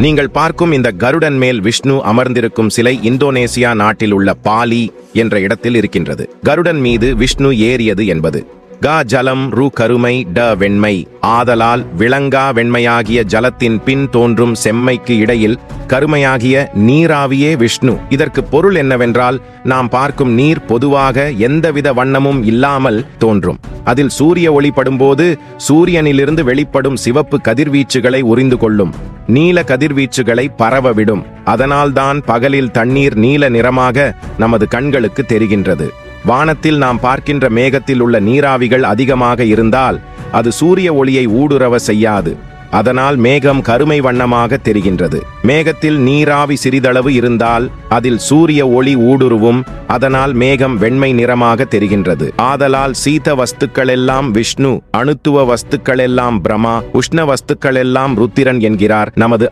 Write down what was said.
நீங்கள் பார்க்கும் இந்த கருடன் மேல் விஷ்ணு அமர்ந்திருக்கும் சிலை இந்தோனேசியா நாட்டில் உள்ள பாலி என்ற இடத்தில் இருக்கின்றது. கருடன் மீது விஷ்ணு ஏறியது என்பது க ஜலம் ரு கருமை ட வெண்மை ஆதலால் விளங்கா வெண்மையாகிய ஜலத்தின் பின் தோன்றும் செம்மைக்கு இடையில் கருமையாகிய நீராவியே விஷ்ணு. இதற்கு பொருள் என்னவென்றால், நாம் பார்க்கும் நீர் பொதுவாக எந்தவித வண்ணமும் இல்லாமல் தோன்றும். அதில் சூரிய ஒளி படும்போது சூரியனிலிருந்து வெளிப்படும் சிவப்பு கதிர்வீச்சுகளை உறிந்து கொள்ளும், நீல கதிர்வீச்சுகளை பரவவிடும். அதனால்தான் பகலில் தண்ணீர் நீல நிறமாக நமது கண்களுக்கு தெரிகின்றது. வானத்தில் நாம் பார்க்கின்ற மேகத்தில் உள்ள நீராவிகள் அதிகமாக இருந்தால் அது சூரிய ஒளியை ஊடுருவ செய்யாது. அதனால் மேகம் கருமை வண்ணமாக தெரிகின்றது. மேகத்தில் நீராவி சிறிதளவு இருந்தால் அதில் சூரிய ஒளி ஊடுருவும். அதனால் மேகம் வெண்மை நிறமாக தெரிகின்றது. ஆதலால் சீத வஸ்துக்களெல்லாம் விஷ்ணு, அணுத்துவ வஸ்துக்களெல்லாம் பிரமா, உஷ்ண வஸ்துக்களெல்லாம் ருத்திரன் என்கிறார் நமது